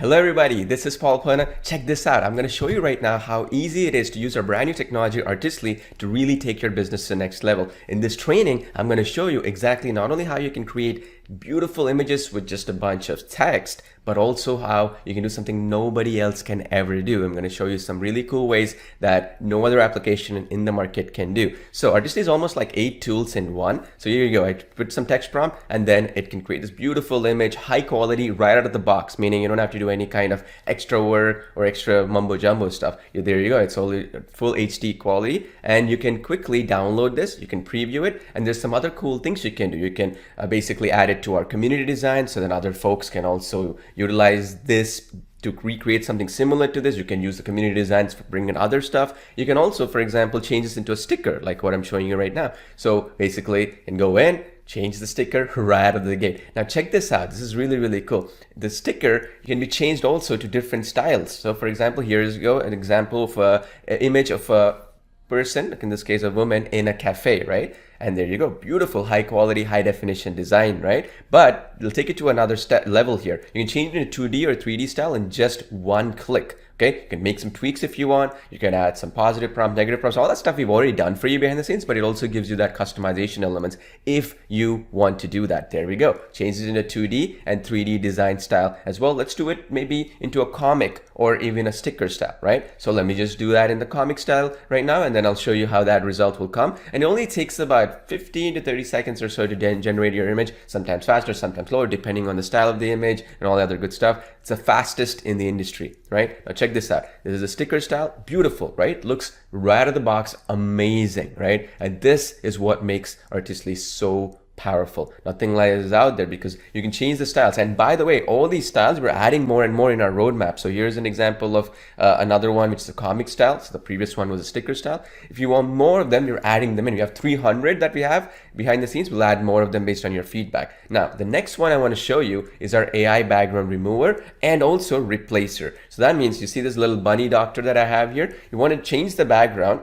Hello everybody, this is Paul Perna. Check this out. I'm going to show you right now how easy it is to use our brand new technology Artistly to really take your business to the next level. In this training, I'm going to show you exactly not only how you can create beautiful images with just a bunch of text, but also how you can do something nobody else can ever do. I'm going to show you some really cool ways that no other application in the market can do. So Artistly is almost like 8 tools in one. So here you go. I put some text prompt and then it can create this beautiful image, high quality right out of the box, meaning you don't have to do any kind of extra work or extra mumbo jumbo stuff. There you go. It's only full HD quality and you can quickly download this. You can preview it and there's some other cool things you can do. You can basically add it to our community design so then other folks can also utilize this to recreate something similar to this. You can use the community designs for bringing in other stuff. You can also, for example, change this into a sticker like what I'm showing you right now. So basically you can go in, change the sticker right out of the gate. Now check this out. This is really, really cool. The sticker can be changed also to different styles. So for example, here's an example of an image of a person, like in this case a woman, in a cafe, right? And there you go, beautiful, high quality, high definition design, right? But it'll take it to another level here. You can change it into 2D or 3D style in just one click. Okay, you can make some tweaks if you want. You can add some positive prompts, negative prompts, all that stuff we've already done for you behind the scenes, but it also gives you that customization elements if you want to do that. There we go. Changes into 2D and 3D design style as well. Let's do it maybe into a comic or even a sticker style, right? So let me just do that in the comic style right now, and then I'll show you how that result will come. And it only takes about 15 to 30 seconds or so to generate your image, sometimes faster, sometimes slower, depending on the style of the image and all the other good stuff. It's the fastest in the industry, right? Now check this out. This is a sticker style, beautiful, right? Looks right out of the box, amazing, right? And this is what makes Artistly so powerful. Nothing like this is out there because you can change the styles. And by the way, all these styles we're adding more and more in our roadmap. So here's an example of another one, which is a comic style. So the previous one was a sticker style. If you want more of them, you're adding them in. We have 300 that we have behind the scenes. We'll add more of them based on your feedback. Now, the next one I want to show you is our AI background remover and also replacer. So that means you see this little bunny doctor that I have here. You want to change the background.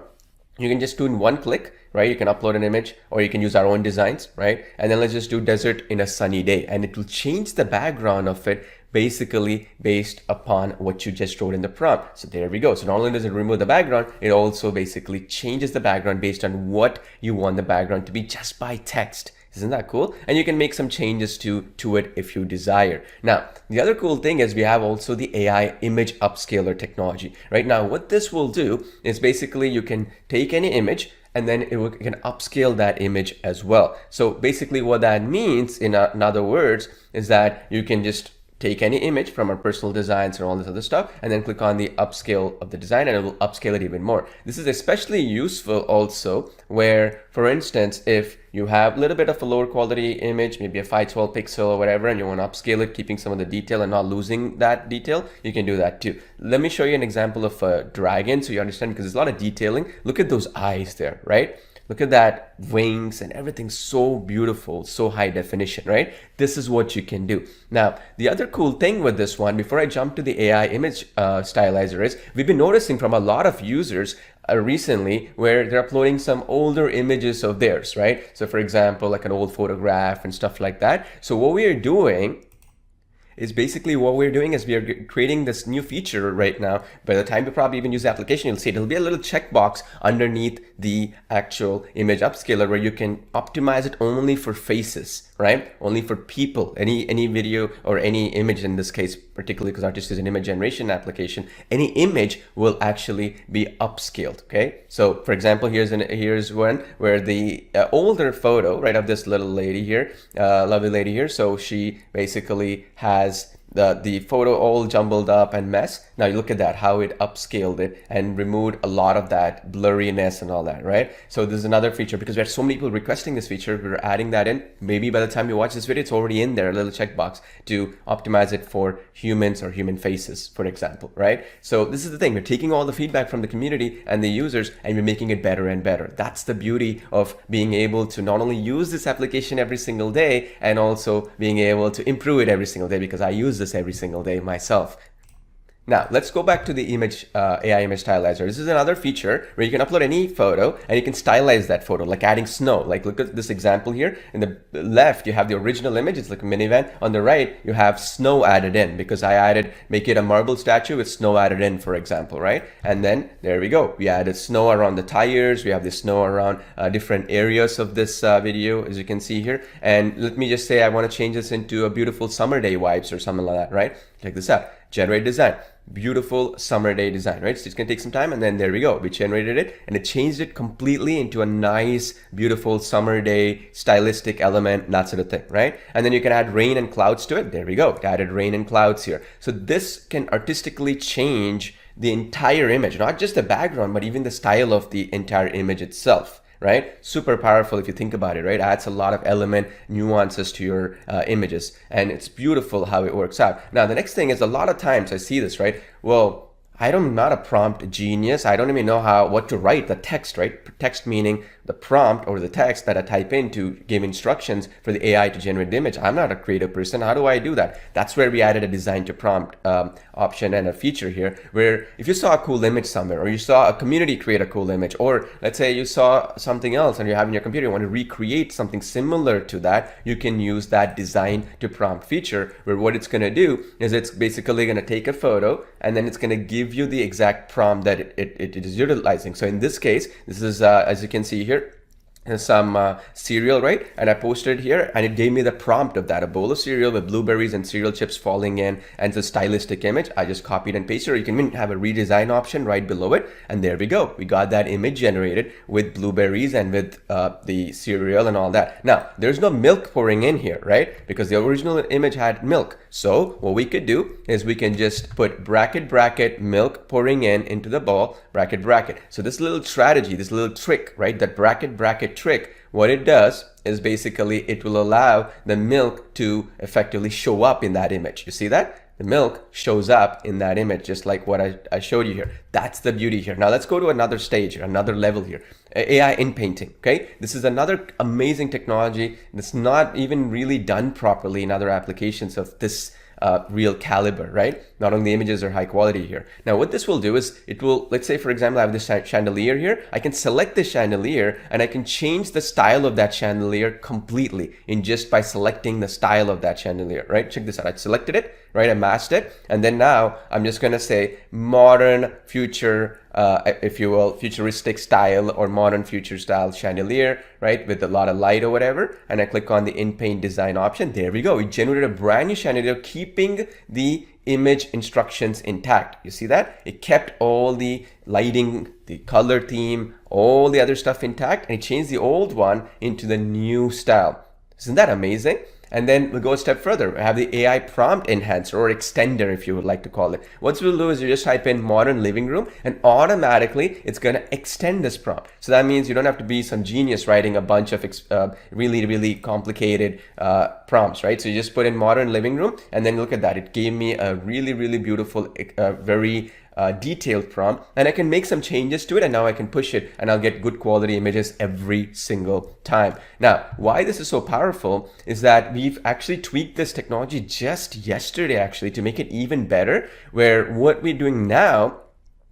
You can just do in one click, right? You can upload an image or you can use our own designs, right? And then let's just do desert in a sunny day and it will change the background of it basically based upon what you just wrote in the prompt. So there we go. So not only does it remove the background, it also basically changes the background based on what you want the background to be just by text. Isn't that cool? And you can make some changes to it if you desire. Now, the other cool thing is we have also the AI image upscaler technology. Right now, what this will do is basically you can take any image and then it can upscale that image as well. So basically what that means in other words is that you can just take any image from our personal designs and all this other stuff and then click on the upscale of the design and it will upscale it even more. This is especially useful also where, for instance, if you have a little bit of a lower quality image, maybe a 512 pixel or whatever, and you want to upscale it, keeping some of the detail and not losing that detail, you can do that too. Let me show you an example of a dragon so you understand, because there's a lot of detailing. Look at those eyes there, right? Look at that wings and everything, so beautiful, so high definition, right? This is what you can do. Now, the other cool thing with this one, before I jump to the AI image stylizer, is we've been noticing from a lot of users recently where they're uploading some older images of theirs, right? So for example, like an old photograph and stuff like that. So what we are doing is basically we are creating this new feature right now. By the time you probably even use the application, you'll see it'll be a little checkbox underneath the actual image upscaler where you can optimize it only for faces, right? Only for people, any video or any image in this case, particularly because Artist is an image generation application, any image will actually be upscaled, okay? So for example, here's one where the older photo, right, of this little lady here, lovely lady here. So she basically has the photo all jumbled up and mess. Now you look at that, how it upscaled it and removed a lot of that blurriness and all that, right? So this is another feature because we had so many people requesting this feature. We're adding that in. Maybe by the time you watch this video, it's already in there, a little checkbox to optimize it for humans or human faces, for example, right? So this is the thing. We're taking all the feedback from the community and the users and we're making it better and better. That's the beauty of being able to not only use this application every single day and also being able to improve it every single day, because I use this every single day myself. Now, let's go back to the image AI image stylizer. This is another feature where you can upload any photo and you can stylize that photo, like adding snow. Like look at this example here. In the left, you have the original image. It's like a minivan. On the right, you have snow added in because I added, make it a marble statue with snow added in, for example, right? And then there we go. We added snow around the tires. We have the snow around different areas of this video, as you can see here. And let me just say, I want to change this into a beautiful summer day vibes or something like that, right? Check this out. Generate design. Beautiful summer day design, right? So it's gonna take some time, and then there we go. We generated it and it changed it completely into a nice, beautiful summer day stylistic element, that sort of thing, right? And then you can add rain and clouds to it. There we go. It added rain and clouds here. So this can artistically change the entire image, not just the background, but even the style of the entire image itself. Right? Super powerful if you think about it, right? Adds a lot of element nuances to your images, and it's beautiful how it works out. Now, the next thing is a lot of times I see this, right? Well, I'm not a prompt genius. I don't even know what to write the text, right? Text meaning the prompt or the text that I type in to give instructions for the AI to generate the image. I'm not a creative person. How do I do that? That's where we added a design to prompt option and a feature here, where if you saw a cool image somewhere, or you saw a community create a cool image, or let's say you saw something else and you have in your computer, you want to recreate something similar to that, you can use that design to prompt feature, where what it's going to do is it's basically going to take a photo and then it's going to give you the exact prompt that it is utilizing. So in this case, this is as you can see here, some cereal, right? And I posted it here and it gave me the prompt of that, a bowl of cereal with blueberries and cereal chips falling in, and it's a stylistic image. I just copied and pasted, or you can even have a redesign option right below it, and there we go. We got that image generated with blueberries and with the cereal and all that. Now, there's no milk pouring in here, right? Because the original image had milk. So what we could do is we can just put bracket, bracket, milk pouring in into the bowl, bracket, bracket. So this little strategy, this little trick, right? That bracket, bracket trick, what it does is basically it will allow the milk to effectively show up in that image. You see that? The milk shows up in that image, just like what I showed you here. That's the beauty here. Now let's go to another stage here, another level here. AI in painting, okay? This is another amazing technology that's not even really done properly in other applications of this real caliber, right? Not only the images are high quality here. Now what this will do is it will, let's say for example, I have this chandelier here. I can select the chandelier and I can change the style of that chandelier completely in just by selecting the style of that chandelier, right? Check this out. I selected it, right? I masked it. And then now I'm just going to say modern future, if you will, futuristic style or modern future style chandelier, right? With a lot of light or whatever. And I click on the in-paint design option. There we go. We generated a brand new chandelier, keeping the image instructions intact. You see that? It kept all the lighting, the color theme, all the other stuff intact, and it changed the old one into the new style. Isn't that amazing? And then we'll go a step further. We have the AI prompt enhancer or extender, if you would like to call it. What we'll do is you just type in modern living room and automatically it's going to extend this prompt. So that means you don't have to be some genius writing a bunch of really, really complicated prompts, right? So you just put in modern living room and then look at that. It gave me a really, really beautiful, very detailed prompt, and I can make some changes to it, and now I can push it and I'll get good quality images every single time. Now, why this is so powerful is that we've actually tweaked this technology just yesterday actually to make it even better, where what we're doing now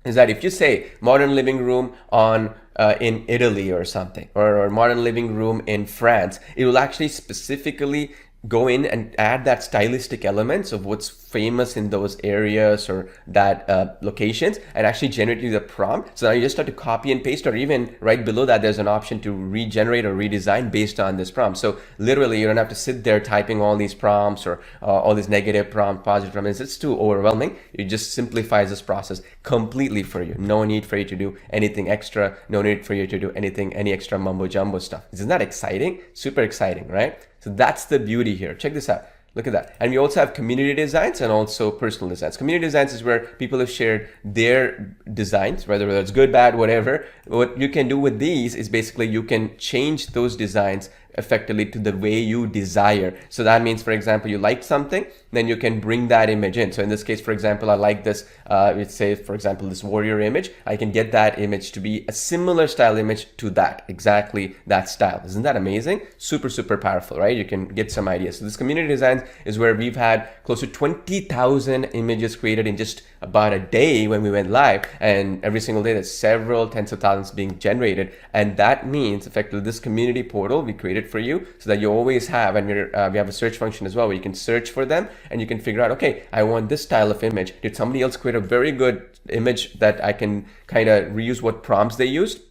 is that if you say modern living room on in Italy or something, or modern living room in France, it will actually specifically go in and add that stylistic elements of what's famous in those areas or that locations, and actually generate you the prompt. So now you just have to copy and paste, or even right below that there's an option to regenerate or redesign based on this prompt. So literally you don't have to sit there typing all these prompts or all these negative prompt, positive prompts. It's too overwhelming. It just simplifies this process completely for you. No need for you to do anything extra. No need for you to do any extra mumbo jumbo stuff. Isn't that exciting? Super exciting, right? So that's the beauty here. Check this out. Look at that. And we also have community designs and also personal designs. Community designs is where people have shared their designs, whether it's good, bad, whatever. What you can do with these is basically you can change those designs effectively to the way you desire. So that means, for example, you like something, then you can bring that image in. So in this case, for example, I like this, let's say, for example, this warrior image. I can get that image to be a similar style image to that, exactly that style. Isn't that amazing? Super, super powerful, right? You can get some ideas. So this community designs is where we've had close to 20,000 images created in just about a day when we went live, and every single day there's several tens of thousands being generated. And that means effectively this community portal we created for you so that you always have, and we have a search function as well where you can search for them and you can figure out, okay, I want this style of image. Did somebody else create a very good image that I can kind of reuse what prompts they used?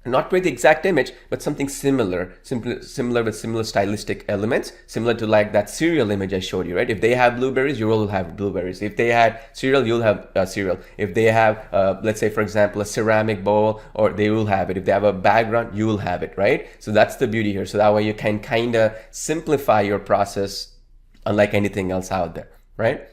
Not create the exact image, but something similar with similar stylistic elements, similar to like that cereal image I showed you, right? If they have blueberries, you will have blueberries. If they had cereal, you'll have cereal. If they have, let's say, for example, a ceramic bowl, or they will have it. If they have a background, you will have it, right? So that's the beauty here. So that way you can kind of simplify your process unlike anything else out there, right?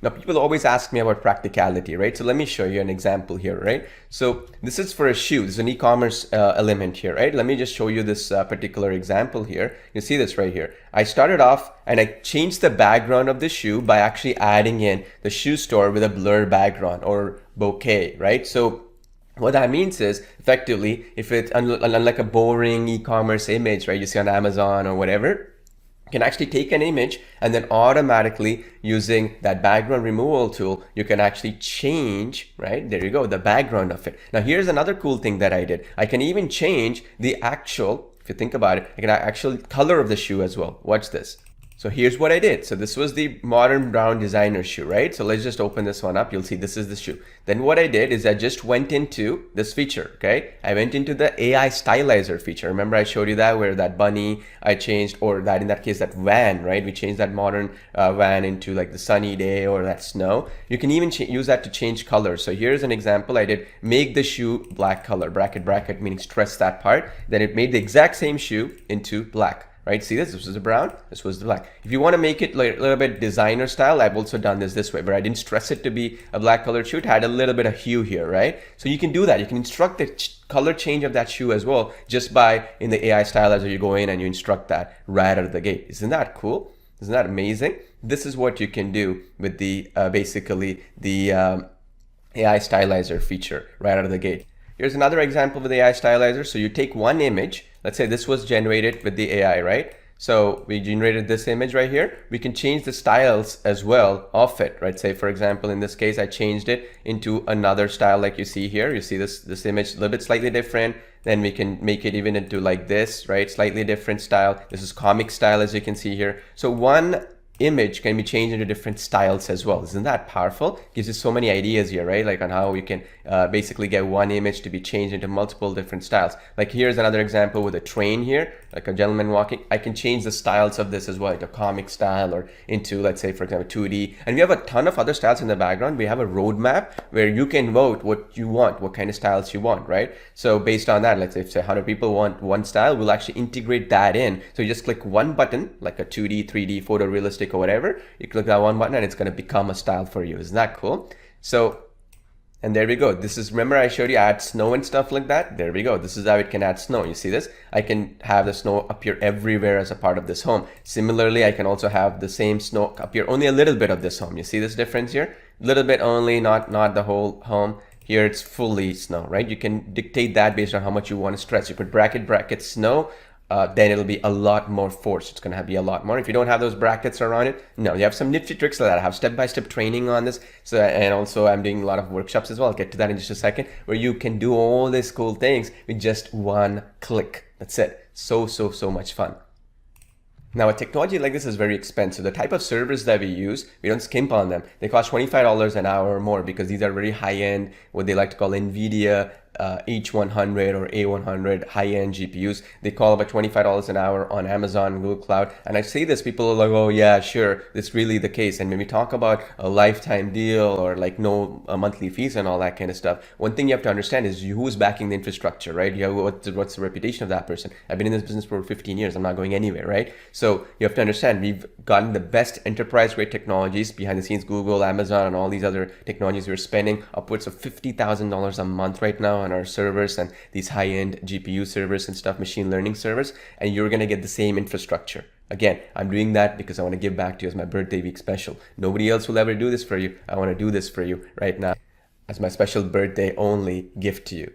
Now, people always ask me about practicality, right? So let me show you an example here, right? So this is for a shoe. This is an e-commerce element here, right? Let me just show you this particular example here. You see this right here. I started off and I changed the background of the shoe by actually adding in the shoe store with a blur background or bokeh, right? So what that means is effectively, if it's unlike a boring e-commerce image, right? You see on Amazon or whatever, can actually take an image and then automatically using that background removal tool, you can actually change, right? There you go, the background of it. Now here's another cool thing that I did. I can even change the actual, if you think about it, I can actually color of the shoe as well. Watch this. So here's what I did. So this was the modern brown designer shoe, right? So let's just open this one up. You'll see this is the shoe. Then what I did is I just went into this feature, okay? I went into the AI stylizer feature. Remember I showed you that where that bunny I changed, or that in that case, that van, right? We changed that modern van into like the sunny day or that snow. You can even use that to change colors. So here's an example. I did make the shoe black color, bracket, meaning stress that part. Then it made the exact same shoe into black. Right? See this? This was the brown, this was the black. If you want to make it like a little bit designer style, I've also done this way, where I didn't stress it to be a black colored shoe. It had a little bit of hue here, right? So you can do that. You can instruct the color change of that shoe as well, just by in the AI stylizer, you go in and you instruct that right out of the gate. Isn't that cool? Isn't that amazing? This is what you can do with the basically the AI stylizer feature right out of the gate. Here's another example with the AI stylizer. So you take one image. Let's say this was generated with the AI, right? So we generated this image right here. We can change the styles as well of it, right? Say, for example, in this case, I changed it into another style like you see here. You see this image a little bit slightly different. Then we can make it even into like this, right? Slightly different style. This is comic style, as you can see here. So one image can be changed into different styles as well. Isn't that powerful? Gives you so many ideas here, right? Like on how you can basically get one image to be changed into multiple different styles. Like here's another example with a train here, like a gentleman walking. I can change the styles of this as well, like a comic style or into, let's say, for example, 2D. And we have a ton of other styles in the background. We have a roadmap where you can vote what you want, what kind of styles you want, right? So based on that, let's say if 100 people want one style, we'll actually integrate that in. So you just click one button, like a 2D, 3D, photorealistic or whatever. You click that one button and it's going to become a style for you. Isn't that cool? So, and there we go. This is, remember I showed you add snow and stuff like that? There we go. This is how it can add snow. You see this? I can have the snow appear everywhere as a part of this home. Similarly, I can also have the same snow appear only a little bit of this home. You see this difference here? A little bit only, not the whole home. Here it's fully snow, right? You can dictate that based on how much you want to stress. You put bracket snow, then it'll be a lot more force. It's going to be a lot more. If you don't have those brackets around it, no, you have some nifty tricks like that. I have step-by-step training on this. So, and also I'm doing a lot of workshops as well. I'll get to that in just a second, where you can do all these cool things with just one click. That's it. So much fun. Now, a technology like this is very expensive. The type of servers that we use, we don't skimp on them. They cost $25 an hour or more because these are very high-end, what they like to call NVIDIA H100 or A100 high-end GPUs. They call about $25 an hour on Amazon, Google Cloud. And I say this, people are like, oh yeah, sure, that's really the case. And when we talk about a lifetime deal or like no monthly fees and all that kind of stuff, one thing you have to understand is who's backing the infrastructure, right? You have, what's the reputation of that person? I've been in this business for 15 years. I'm not going anywhere, right? So you have to understand, we've gotten the best enterprise-grade technologies behind the scenes, Google, Amazon, and all these other technologies. We're spending upwards of $50,000 a month right now on on our servers and these high-end GPU servers and stuff, machine learning servers, and you're going to get the same infrastructure. Again, I'm doing that because I want to give back to you as my birthday week special. Nobody else will ever do this for you. I want to do this for you right now as my special birthday only gift to you.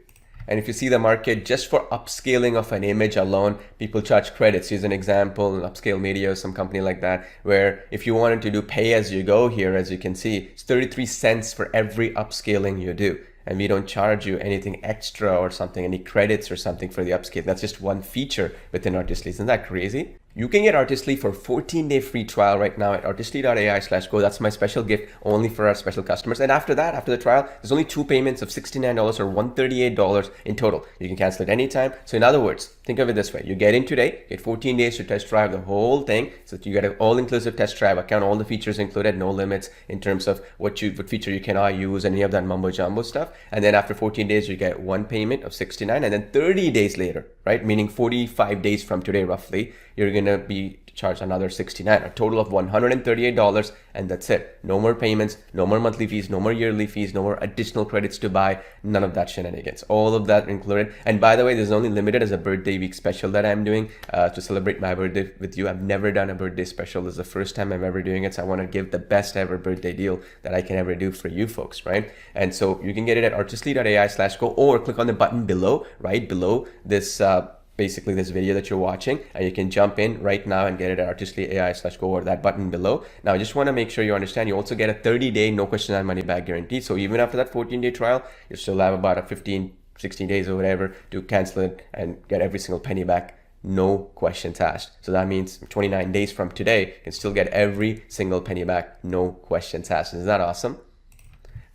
And if you see the market, just for upscaling of an image alone, people charge credits. Here's an example, an Upscale Media or some company like that, where if you wanted to do pay as you go here, as you can see, it's 33 cents for every upscaling you do. And we don't charge you anything extra or something, any credits or something for the upscale. That's just one feature within Artistly. Isn't that crazy? You can get Artistly for 14-day free trial right now at artistly.ai/go. That's my special gift only for our special customers. And after that, after the trial, there's only 2 payments of $69 or $138 in total. You can cancel it anytime. So in other words, think of it this way. You get in today, get 14 days to test drive the whole thing. So you get an all-inclusive test drive account, all the features included, no limits in terms of what feature you cannot use, any of that mumbo jumbo stuff. And then after 14 days, you get 1 payment of $69, and then 30 days later, right? Meaning 45 days from today, roughly, you're going to be charged another $69, a total of $138, and that's it. No more payments, no more monthly fees, no more yearly fees, no more additional credits to buy, none of that shenanigans. All of that included. And by the way, this is only limited as a birthday week special that I'm doing to celebrate my birthday with you. I've never done a birthday special. This is the first time I'm ever doing it, so I want to give the best ever birthday deal that I can ever do for you folks, right? And so you can get it at artistly.ai/go, or click on the button below, right below this basically this video that you're watching, and you can jump in right now and get it at artistly.ai/go, or that button below. Now I just want to make sure you understand, you also get a 30-day no question and money back guarantee. So even after that 14-day trial, you still have about a 16 days or whatever to cancel it and get every single penny back, no questions asked. So that means 29 days from today, you can still get every single penny back, no questions asked. Isn't that awesome?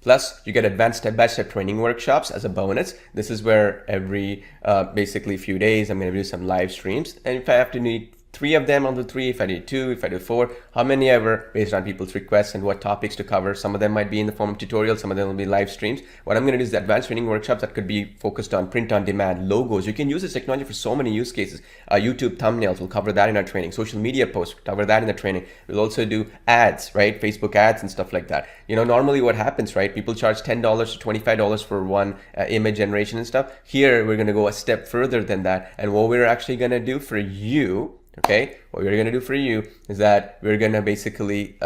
Plus, you get advanced step-by-step training workshops as a bonus. This is where every basically few days, I'm going to do some live streams. And if I have to need 3 of them, I'll do 3. If I need 2, if I do 4, how many ever, based on people's requests and what topics to cover. Some of them might be in the form of tutorials, some of them will be live streams. What I'm going to do is the advanced training workshops that could be focused on print on demand, logos. You can use this technology for so many use cases. YouTube thumbnails, we'll cover that in our training. Social media posts, we'll cover that in the training. We'll also do ads, right? Facebook ads and stuff like that. You know, normally what happens, right? People charge $10 to $25 for one image generation and stuff. Here, we're going to go a step further than that. And what we're actually going to do for you, okay, what we're going to do for you is that we're going to basically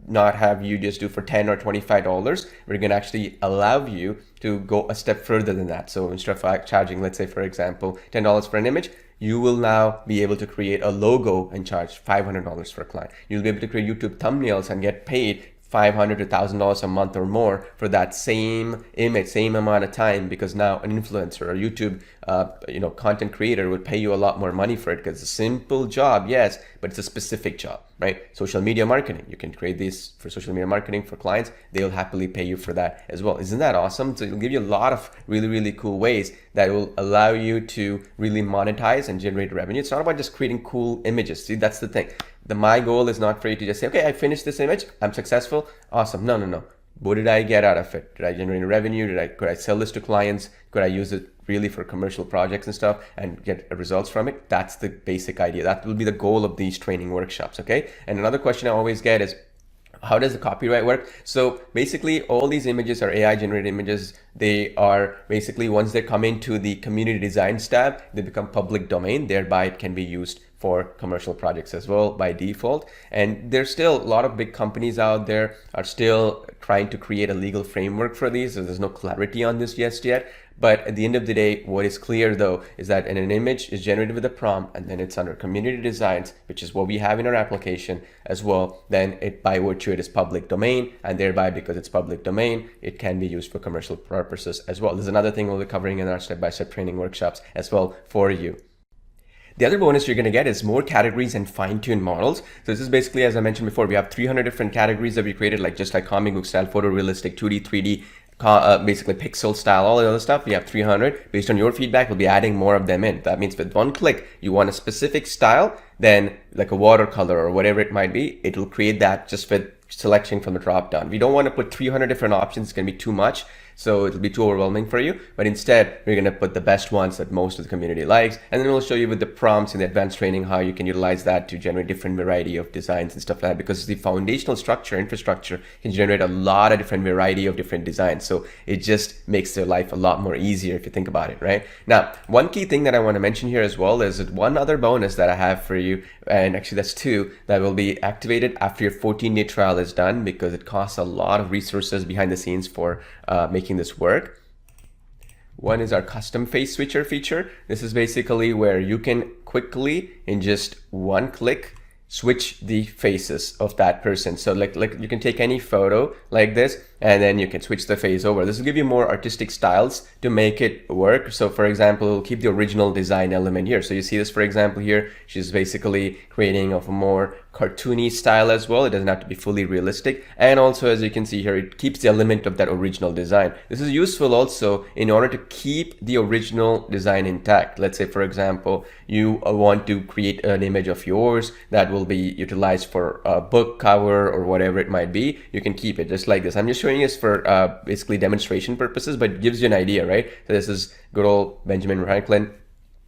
not have you just do for $10 or $25. We're going to actually allow you to go a step further than that. So instead of charging, let's say, for example, $10 for an image, you will now be able to create a logo and charge $500 for a client. You'll be able to create YouTube thumbnails and get paid $500 to $1,000 a month or more for that same image, same amount of time, because now an influencer or YouTube content creator would pay you a lot more money for it, because it's a simple job, yes, but it's a specific job, right? Social media marketing, you can create this for social media marketing for clients. They'll happily pay you for that as well. Isn't that awesome? So it'll give you a lot of really, really cool ways that will allow you to really monetize and generate revenue. It's not about just creating cool images. See, that's the thing. My goal is not for you to just say, okay, I finished this image, I'm successful, awesome. No. What did I get out of it? Did I generate revenue? Could I sell this to clients? Could I use it really for commercial projects and stuff and get results from it? That's the basic idea. That will be the goal of these training workshops, okay? And another question I always get is, how does the copyright work? So basically, all these images are AI generated images. They are basically, once they come into the community designs tab, they become public domain. Thereby, it can be used for commercial projects as well by default. And there's still a lot of big companies out there are still trying to create a legal framework for these. So there's no clarity on this just yet. But at the end of the day, what is clear though is that an image is generated with a prompt, and then it's under community designs, which is what we have in our application as well. Then it, by virtue, it is public domain, and thereby, because it's public domain, it can be used for commercial purposes as well. There's another thing we'll be covering in our step-by-step training workshops as well for you. The other bonus you're going to get is more categories and fine-tuned models. So this is basically, as I mentioned before, we have 300 different categories that we created, just like comic book style, photorealistic, 2D, 3D, basically pixel style, all the other stuff. We have 300. Based on your feedback, we'll be adding more of them in. That means with one click, you want a specific style, then like a watercolor or whatever it might be, it will create that just with selection from the drop down. We don't want to put 300 different options. It's going to be too much. So it'll be too overwhelming for you. But instead, we're going to put the best ones that most of the community likes. And then we'll show you with the prompts in the advanced training how you can utilize that to generate different variety of designs and stuff like that. Because the foundational structure, infrastructure can generate a lot of different variety of different designs. So it just makes their life a lot more easier if you think about it, right? Now, one key thing that I want to mention here as well is one other bonus that I have for you. And actually that's two that will be activated after your 14-day trial is done, because it costs a lot of resources behind the scenes for making this work. One is our custom face switcher feature. This is basically where you can quickly, in just one click, switch the faces of that person. So like you can take any photo like this, and then you can switch the face over. This will give you more artistic styles to make it work. So for example, it'll keep the original design element here. So you see this, for example, here, she's basically creating of a more cartoony style as well. It doesn't have to be fully realistic. And also, as you can see here, it keeps the element of that original design. This is useful also in order to keep the original design intact. Let's say, for example, you want to create an image of yours that will be utilized for a book cover or whatever it might be. You can keep it just like this. I'm just showing this for basically demonstration purposes, but it gives you an idea, right? So this is good old Benjamin Franklin.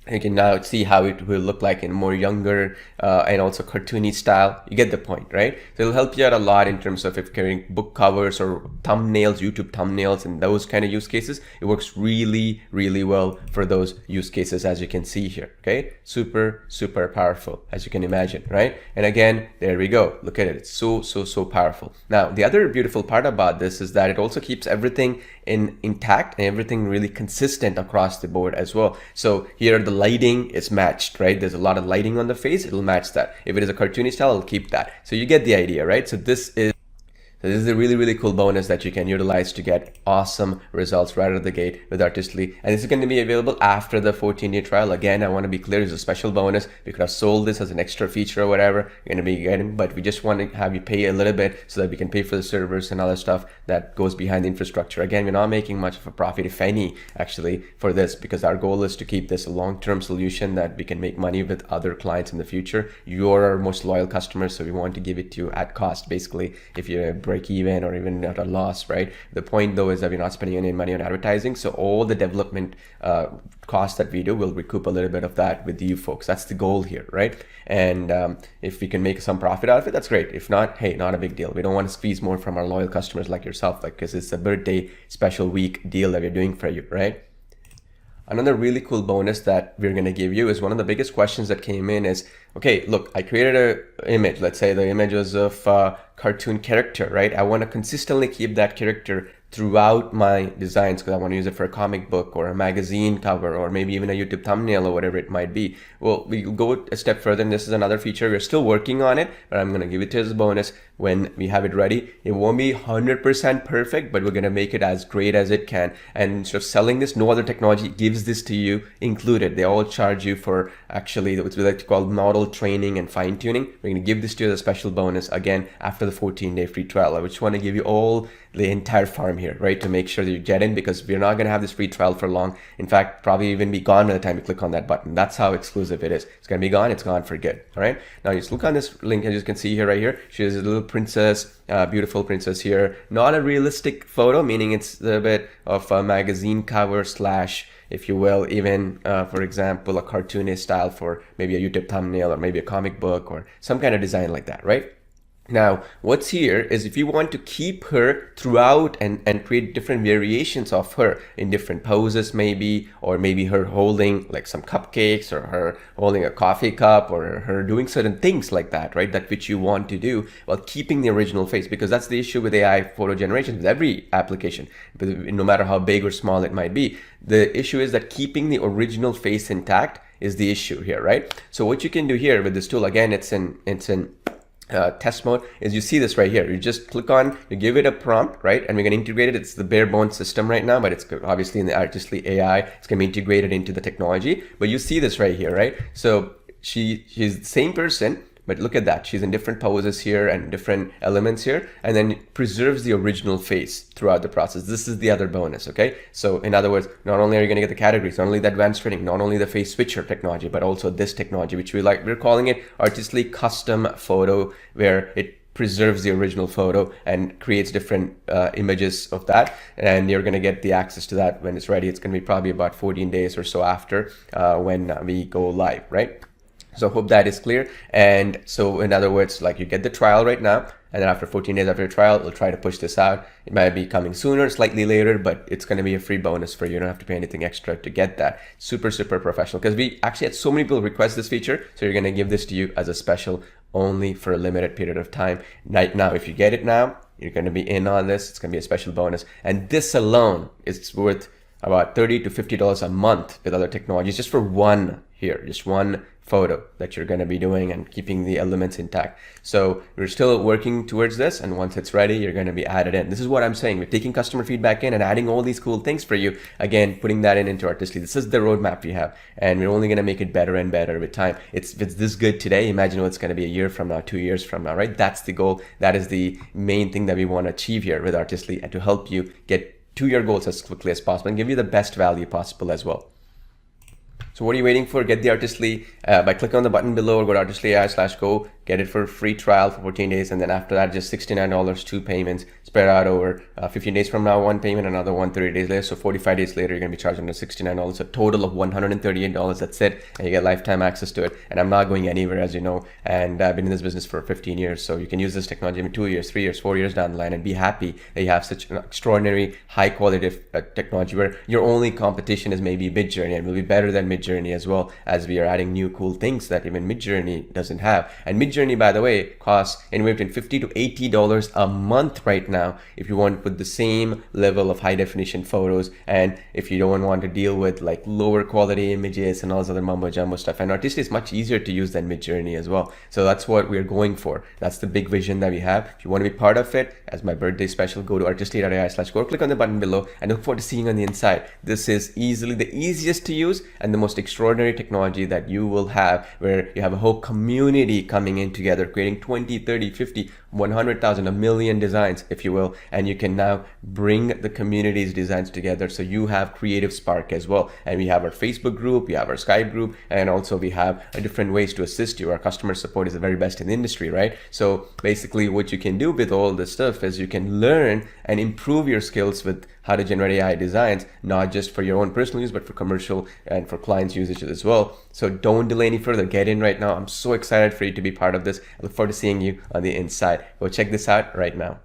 You can now see how it will look like in more younger and also cartoony style. You get the point, right? So it'll help you out a lot in terms of if you're carrying book covers or thumbnails, YouTube thumbnails, and those kind of use cases. It works really, really well for those use cases, as you can see here, okay? Super, super powerful, as you can imagine, right? And again, there we go. Look at it. It's so, so, so powerful. Now, the other beautiful part about this is that it also keeps everything intact and everything really consistent across the board as well. So here the lighting is matched, right? There's a lot of lighting on the face, it'll match that. If it is a cartoony style, it'll keep that. So you get the idea, right? So this is a really, really cool bonus that you can utilize to get awesome results right out of the gate with Artistly. And this is going to be available after the 14-day trial. Again, I want to be clear, it's a special bonus. We could have sold this as an extra feature or whatever you're going to be getting, but we just want to have you pay a little bit so that we can pay for the servers and other stuff that goes behind the infrastructure. Again, we're not making much of a profit, if any, actually, for this, because our goal is to keep this a long-term solution that we can make money with other clients in the future. You're our most loyal customers, so we want to give it to you at cost, basically, if you're break even or even at a loss, right? The point though is that we're not spending any money on advertising, so all the development costs that we do will recoup a little bit of that with you folks. That's the goal here, right? And if we can make some profit out of it, that's great. If not, hey, not a big deal. We don't want to squeeze more from our loyal customers like yourself, like, because it's a birthday special week deal that we're doing for you, right? Another really cool bonus that we're going to give you is one of the biggest questions that came in is, okay, look, I created an image. Let's say the image was of a cartoon character, right? I want to consistently keep that character throughout my designs because I want to use it for a comic book or a magazine cover or maybe even a YouTube thumbnail or whatever it might be. Well, we'll go a step further, and this is another feature. We're still working on it, but I'm going to give it to you as a bonus when we have it ready. It won't be 100% perfect, but we're going to make it as great as it can. And instead of selling this, no other technology gives this to you included. They all charge you for actually what we like to call model training and fine tuning. We're going to give this to you as a special bonus again after the 14-day free trial. I just want to give you all the entire farm here, right, to make sure that you get in, because we're not going to have this free trial for long. In fact, probably even be gone by the time you click on that button. That's how exclusive it is. It's going to be gone. It's gone for good. All right. Now just look on this link, as you can see here, right here. She is a little princess, beautiful princess here. Not a realistic photo, meaning it's a bit of a magazine cover slash, if you will, even for example, a cartoonist style for maybe a YouTube thumbnail or maybe a comic book or some kind of design like that, right? Now, what's here is if you want to keep her throughout and create different variations of her in different poses maybe, or maybe her holding like some cupcakes or her holding a coffee cup or her doing certain things like that, right? That which you want to do while keeping the original face, because that's the issue with AI photo generation with every application, no matter how big or small it might be. The issue is that keeping the original face intact is the issue here, right? So what you can do here with this tool, again, it's in test mode, is you see this right here. You just click on, you give it a prompt, right? And we're going to integrate it. It's the bare bones system right now, but it's obviously in the Artistly AI. It's going to be integrated into the technology. But you see this right here, right? So she's the same person, but look at that. She's in different poses here and different elements here, and then it preserves the original face throughout the process. This is the other bonus, okay? So in other words, not only are you going to get the categories, not only the advanced training, not only the face switcher technology, but also this technology, which we're calling it artistically custom photo, where it preserves the original photo and creates different images of that, and you're going to get the access to that when it's ready. It's going to be probably about 14 days or so after when we go live, right? So hope that is clear. And so in other words, like you get the trial right now, and then after 14 days after your trial, we'll try to push this out. It might be coming sooner, slightly later, but it's going to be a free bonus for you. You don't have to pay anything extra to get that. Super, super professional, because we actually had so many people request this feature. So you're going to give this to you as a special only for a limited period of time. Right now, if you get it now, you're going to be in on this. It's going to be a special bonus. And this alone is worth about $30 to $50 a month with other technologies, just for one here, just one photo that you're going to be doing and keeping the elements intact. So we're still working towards this, and once it's ready, you're going to be added in. This is what I'm saying. We're taking customer feedback in and adding all these cool things for you. Again, putting that into Artistly. This is the roadmap we have, and we're only going to make it better and better with time. If it's this good today, imagine what it's going to be a year from now, 2 years from now, right? That's the goal. That is the main thing that we want to achieve here with Artistly, and to help you get to your goals as quickly as possible and give you the best value possible as well. So what are you waiting for? Get the Artistly by clicking on the button below, or go to artistly.ai/go. Get it for a free trial for 14 days, and then after that, just $69, 2 payments spread out over 15 days from now, 1 payment, another one 30 days later. So 45 days later, you're going to be charged under $69, a total of $138. That's it, and you get lifetime access to it. And I'm not going anywhere, as you know, and I've been in this business for 15 years. So you can use this technology in 2 years, 3 years, 4 years down the line, and be happy that you have such an extraordinary, high quality technology, where your only competition is maybe Midjourney, and will be better than Midjourney as well, as we are adding new cool things that even Midjourney doesn't have. And Midjourney, by the way, costs anywhere between $50 to $80 a month right now if you want to put the same level of high definition photos, and if you don't want to deal with like lower quality images and all this other mumbo jumbo stuff. And Artistly is much easier to use than Midjourney as well. So that's what we're going for. That's the big vision that we have. If you want to be part of it, as my birthday special, go to artistly.ai/go, click on the button below, and look forward to seeing you on the inside. This is easily the easiest to use and the most extraordinary technology that you will have, where you have a whole community coming in together, creating 20, 30, 50, 100,000, a million designs, if you will, and you can now bring the community's designs together, so you have creative spark as well. And we have our Facebook group, we have our Skype group, and also we have different ways to assist you. Our customer support is the very best in the industry, right? So basically what you can do with all this stuff is you can learn and improve your skills with how to generate AI designs, not just for your own personal use, but for commercial and for clients' usage as well. So don't delay any further. Get in right now. I'm so excited for you to be part of this. I look forward to seeing you on the inside. Go check this out right now.